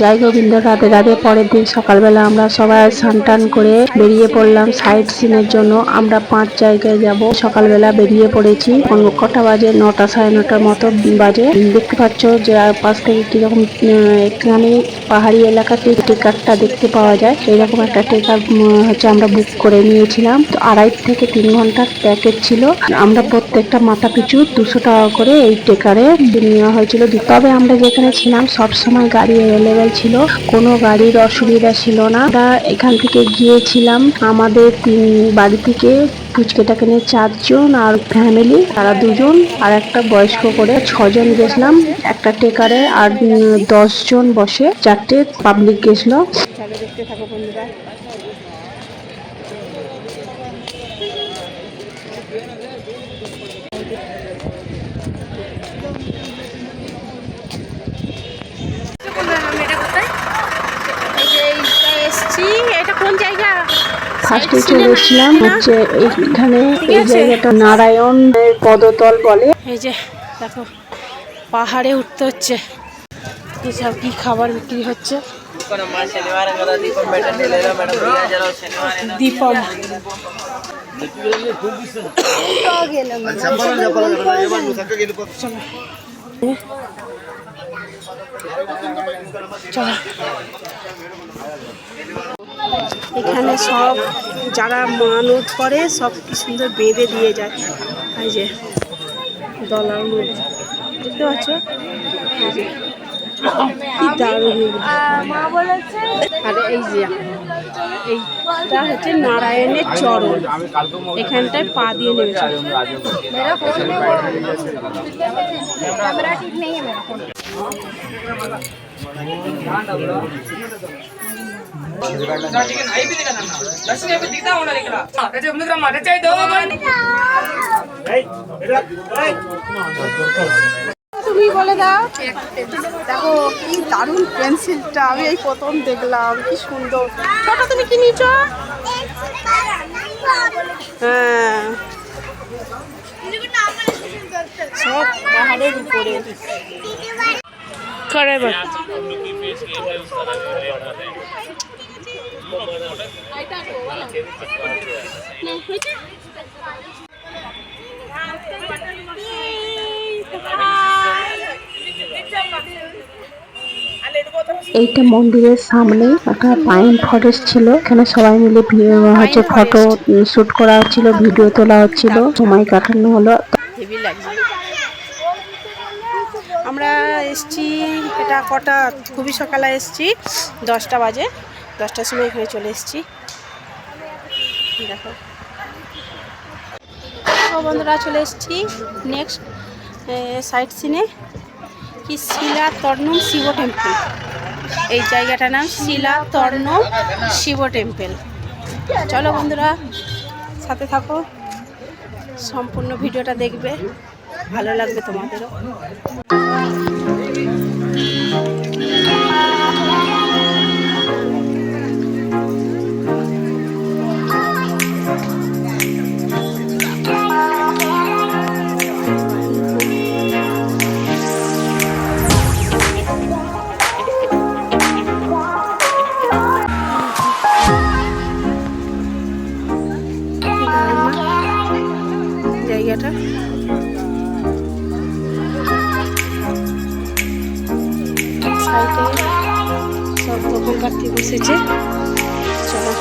জয় গোবিন্দ, রাধে রাধে। পরের দিন সকালবেলা আমরা সবাই স্নান টান করে বেরিয়ে পড়লাম সাইট সিনের জন্য। আমরা 5 জায়গায় যাব। সকালবেলা বেরিয়ে পড়েছি। কটা বাজে? 9টা, সাড়ে 9টার মতো বাজে। দেখতে পাচ্ছ যে পাশ থেকে কিরকম এখানে পাহাড়ি এলাকাতে টেকারটা দেখতে পাওয়া যায়। এরকম একটা টেকার হচ্ছে আমরা বুক করে নিয়েছিলাম। তো 2.5 থেকে 3 ঘন্টার প্যাকেজ ছিল। আমরা প্রত্যেকটা মাথা পিছু 200 টাকা করে এই টেকারে নেওয়া হয়েছিল। তবে আমরা যেখানে ছিলাম সব সময় গাড়ি অ্যাভেলেবেল ছিল, কোনো গাড়ির অসুবিধা ছিল না। আমরা এখান থেকে গিয়েছিলাম আমাদের বাড়ি থেকে পুচকেটাকে নিয়ে 4 জন, আর ফ্যামিলি তারা 2 জন, আর একটা বয়স্ক করে 6 জন গেছিলাম একটা টেকারে। আর 10 জন বসে 4টে পাবলিক গেছিল। চলো দেখতে থাকো বন্ধুরা। এটা কোন জায়গা? ফার্স্টে চলে এসেছিলাম হচ্ছে এইখানে, এই জায়গাটা নারায়ণের পদতল বলে। এই যে দেখো পাহাড়ে উঠতে হচ্ছে। এসব কি খাবার বিক্রি হচ্ছে? দীপম চলো। এখানে সব যারা মানত করে সব কি সুন্দর বেঁধে দিয়ে যায়। এই যে দলার মধ্যে দেখতে পাচ্ছ, কি দারুণ। আর এই যে এইটা হচ্ছে নারায়ণের চরণ, এখানটায় পা দিয়ে নেমেছে। তুমি বলে দাও। দেখো কি দারুণ পেন্সিলটা, আমি এই প্রথম দেখলাম, কি সুন্দর। ছোটা তুমি কি নিয়েছ? হ্যাঁ, সব পাহাড়ের উপরে করে। এইটা মন্দিরের সামনে একটা পাইন ফরেস্ট ছিল, এখানে সবাই মিলে হচ্ছে ফটো শুট করা হচ্ছিল, ভিডিও তোলা হচ্ছিল, সময় কাটানো হলো। আমরা এসছি, এটা কটা, খুবই সকালে এসছি, 10টা বাজে। 10টার সময় এখানে চলে এসছি। দেখো বন্ধুরা, চলে এসছি নেক্সট সাইট সিনে, কি শিলাতর্ণম শিব টেম্পল। এই জায়গাটার নাম শিলাতর্ণম শিব টেম্পল। চলো বন্ধুরা, সাথে থাকো, সম্পূর্ণ ভিডিওটা দেখবে, ভালো লাগবে তোমাদেরও। জায়গাটা সাইডে সব দোকানপাতি বসেছে। চলো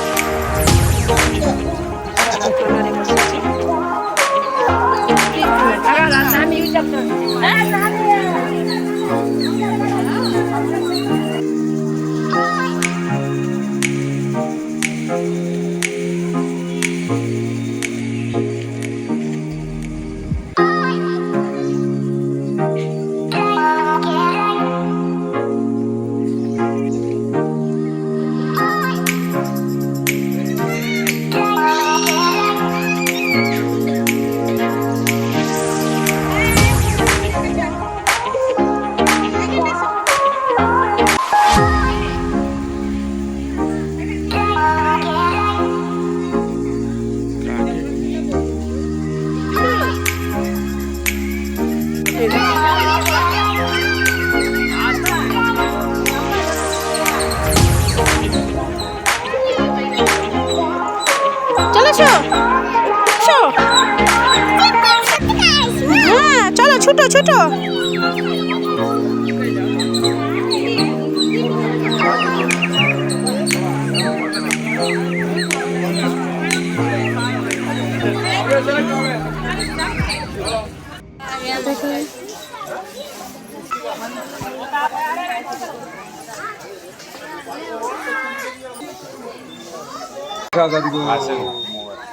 ছোট ছোট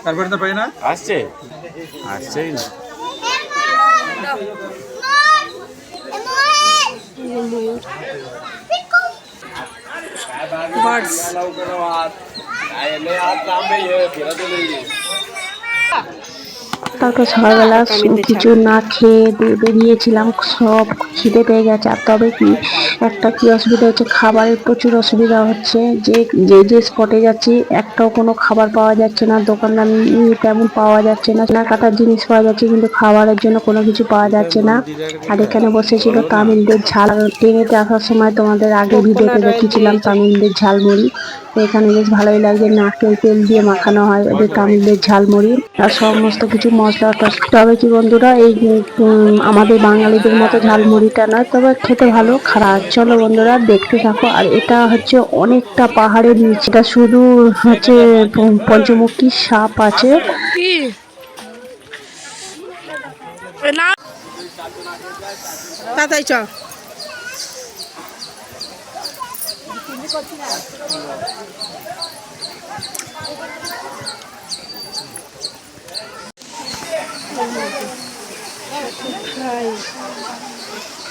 তারপরে তো পাই না আসছে আসছেই না বার্ডস তারপর সকালবেলা কিছু না খেয়ে বেরিয়েছিলাম, সব খিদে পেয়ে গেছে। আর তবে কি একটা কি অসুবিধা হচ্ছে, খাবারের প্রচুর অসুবিধা হচ্ছে। যে স্পটে যাচ্ছি একটাও কোনো খাবার পাওয়া যাচ্ছে না, দোকানদার তেমন পাওয়া যাচ্ছে না, কেনাকাটার জিনিস পাওয়া যাচ্ছে কিন্তু খাবারের জন্য কোনো কিছু পাওয়া যাচ্ছে না। আর এখানে বসেছিল তামিলদের ঝাল। ট্রেনেতে আসার সময় তোমাদের আগে ভিডিওতে দেখিয়েছিলাম তামিলদের ঝালমুড়ি। তো এখানে বেশ ভালোই লাগে, নারকেল তেল দিয়ে মাখানো হয় ওদের তামিলদের ঝালমুড়ি, আর সমস্ত কিছু মশলা। তবে কি বন্ধুরা, এই আমাদের বাঙালিদের মতো ঝালমুড়িটা নয়, তবে খেতে ভালো খারাপ। চলো বন্ধুরা দেখতে থাকো। আর এটা হচ্ছে অনেকটা পাহাড়ের নিচে, এটা শুধু হচ্ছে পঞ্চমুখী সাপ আছে। তাই চ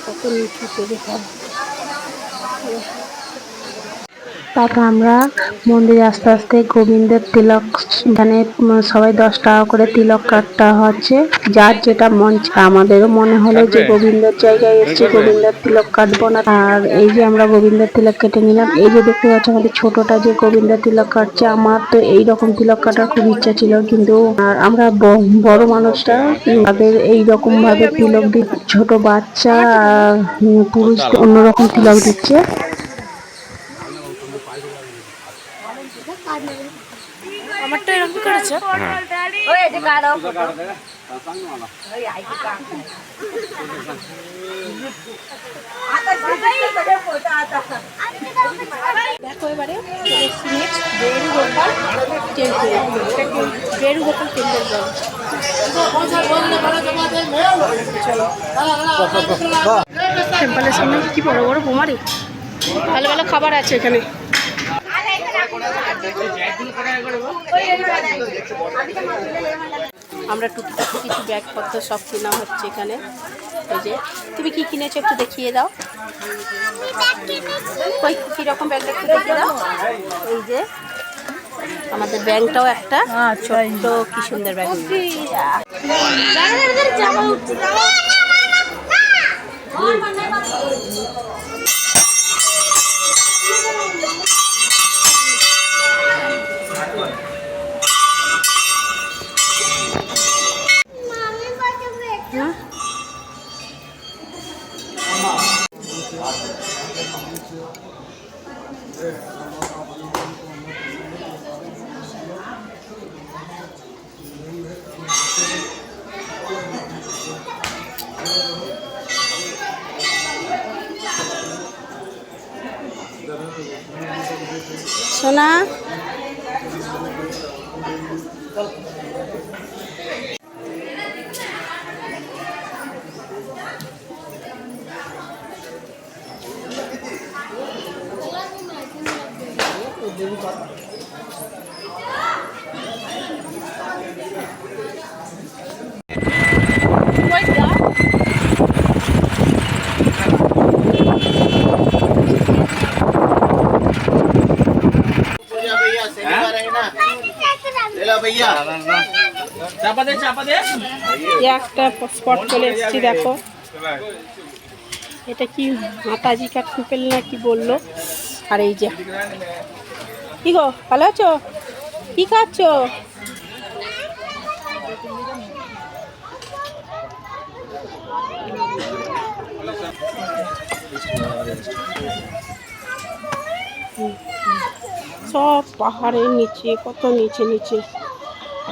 কত নিচুতে দেখা। তারপর আমরা মন্দিরে আস্তে আস্তে গোবিন্দের তিলক, মানে সবাই 10 টাকা করে তিলক কাটটা হচ্ছে, যার যেটা মন। আমাদেরও মনে হলো যে গোবিন্দের জায়গায় এসেছি, গোবিন্দের তিলক কাটবো না। আর এই যে আমরা গোবিন্দের তিলক কেটে নিলাম। এই যে দেখতে পাচ্ছ আমাদের ছোটটা যে গোবিন্দের তিলক কাটছে। আমার তো এইরকম তিলক কাটার খুব ইচ্ছা ছিল, কিন্তু আমরা বড় মানুষরা তাদের এইরকম ভাবে তিলক দিচ্ছে, ছোট বাচ্চা পুরুষ অন্যরকম তিলক দিচ্ছে। আমারটা এরকম করেছে। দেখো এবারে বেরুগোপাল টেম্পলের সামনে কি বড় বড় বোমারি, ভালো ভালো খাবার আছে এখানে। আমরা টুকিটাকি কিছু ব্যাগপত্র সব কেনা হচ্ছে এখানে। এই যে তুমি কি কিনেছো একটু দেখিয়ে দাও, কই কীরকম ব্যাগটা একটু দেখিয়ে দাও। এই যে আমাদের ব্যাগটাও একটা ছোট্ট কি সুন্দর ব্যাগ। সোনা একটা স্পট চলে এসেছি। দেখো এটা কি মাতাজি কা টেম্পল না কি বললো। আর এই যে কি গো, ভালো আছো? কি খাচ্ছ? সব পাহাড়ের নিচে, কত নিচে নিচে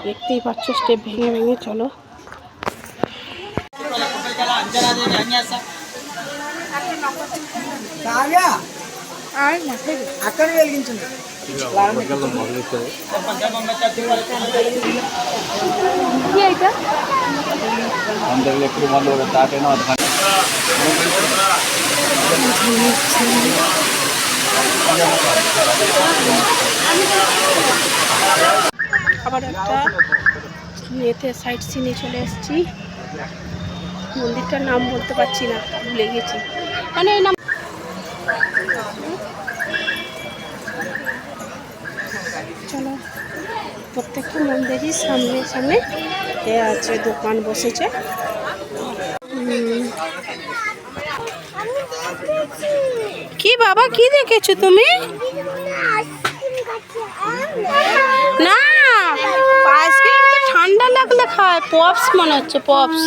দেখতেই পাচ্ছ, স্টেপ ভেঙে ভেঙে চলো। అక్కడ వెలిగించండి అందరు ఎప్పుడు మందు స్టార్ట్ అయినా আবার একটা ইয়েতে সাইড সিনে চলে এসেছি। মন্দিরটার নাম বলতে পারছি না, ভুলে গেছি। মানে এই নাম চলো, প্রত্যেকটা মন্দিরই সামনে সামনে এ আছে, দোকান বসেছে। কি বাবা, কি দেখেছো তুমি? না, আইসক্রিম তো ঠান্ডা লাগলে খায়। পপস মনে হচ্ছে, পপস।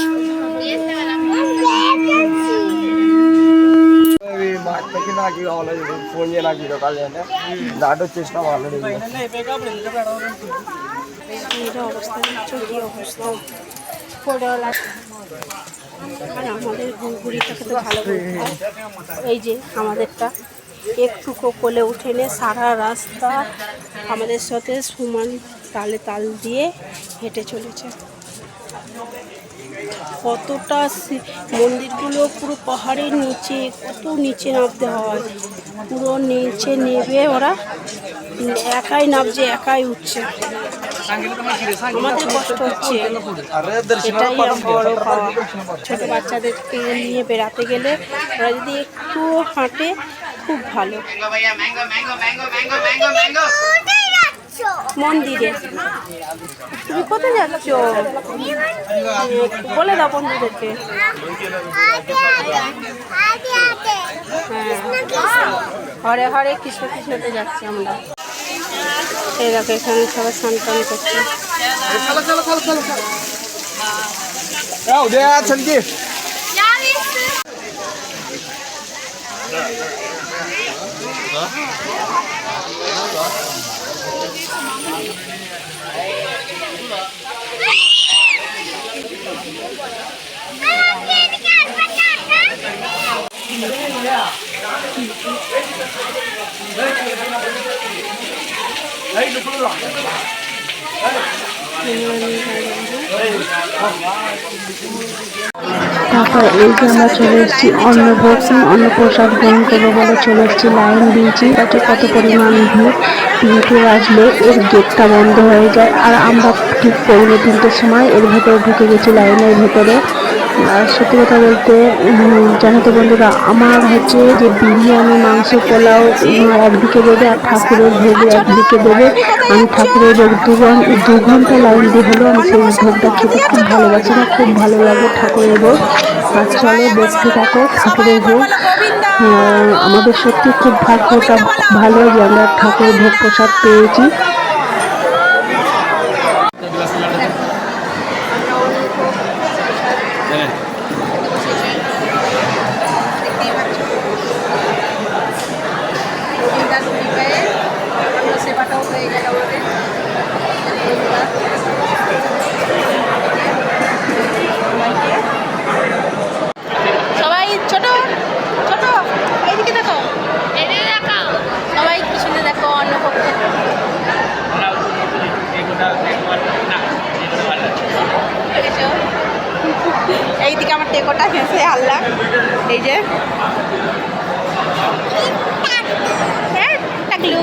నాకు కావాలి ఫోన్ చేయ నాకు వీడియో కాల్ చేయండి దాటి వచ్చేసిన ఆల్రెడీ আর আমাদের ঘুরঘুরিটাকে তো ভালো বলতে হয়। এই যে আমাদেরটা একটুকু কোলে উঠে নে সারা রাস্তা আমাদের সাথে সমান তালে তাল দিয়ে হেঁটে চলেছে। কতটা মন্দিরগুলো পুরো পাহাড়ের নিচে, কত নিচে নামতে হয়। পুরো নিচে নেবে ওরা, একাই নামছে, একাই উঠছে। আমাদের কষ্ট হচ্ছে, এটাই বড় পাওয়া। ছোটো বাচ্চাদেরকে নিয়ে বেড়াতে গেলে ওরা যদি একটু হাঁটে খুব ভালো। মন্দিরে তুমি কোথায় যাচ্ছ বলে দাও বন্ধুদেরকে। হ্যাঁ, হরে হরে কৃষ্ণ কৃষ্ণতে যাচ্ছি আমরা। এই দেখো এখানে সবাই স্নান টান করছে। উদয় আছেন কি তারপর এই যে আমরা চলে এসেছি অন্নপ্রসাদ গ্রহণ করবো বলে চলে এসেছি। লাইন দিয়েছি, তাতে কত পরিমাণ ভিড়। 3টে বাজলে এর গেটটা বন্ধ হয়ে যায়, আর আমরা ঠিক 3:45-র সময় এর ভেতরে ঢুকে গেছি, লাইনের ভেতরে। আর সত্যি কথা বলতে জানো তো বন্ধুরা, আমার হচ্ছে যে বিরিয়ানি, মাংস, পোলাও একদিকে দেবে আর ঠাকুরের ভোগ একদিকে দেবে। আমি ঠাকুরের ভোগ 2 ঘন্টা লাইন দিয়ে হলেও আমি সেই ভোগটা খেতে খুব ভালোবাসি, না খুব ভালো লাগে ঠাকুরের ভোগ। আর চলে দেখতে থাকো ঠাকুরের ভোগ। আমাদের সত্যি খুব ভাগ্যটা ভালো যে আমরা ঠাকুরের ভোগ প্রসাদ পেয়েছি। সবাই ছোট ছোট এইদিকে দেখো, সবাই পিছনে দেখো অন্নভোগ। এইদিকে আমার টেকোটা খেয়েছে আল্লাহ। এই যে টাকলু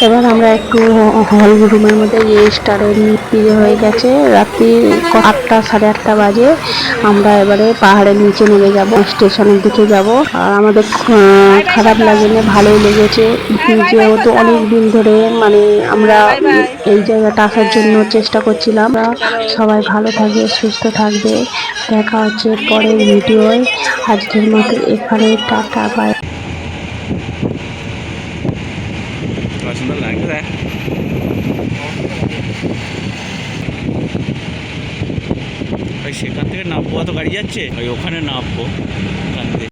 এবার আমরা একটু হল রুমের মধ্যে রেজিস্টারের ইয়ে হয়ে গেছে, রাত্রি 8টা 8:30 বাজে। আমরা এবারে পাহাড়ের নিচে নেমে যাব, স্টেশনের দিকে যাব। আর আমাদের খারাপ লাগেনি, ভালোই লেগেছে। যেহেতু অনেক দিন ধরে মানে আমরা এই জায়গাটা আসার জন্য চেষ্টা করছিলাম। সবাই ভালো থাকবে, সুস্থ থাকবে, দেখা হচ্ছে পরের ভিডিওয়। আজকের মতো এখানে টাটা, বাই। সুন্দর লাগছে দেখ। ওই সেখান থেকে নামবো, অত গাড়ি যাচ্ছে, ওই ওখানে নামবো ওখান থেকে।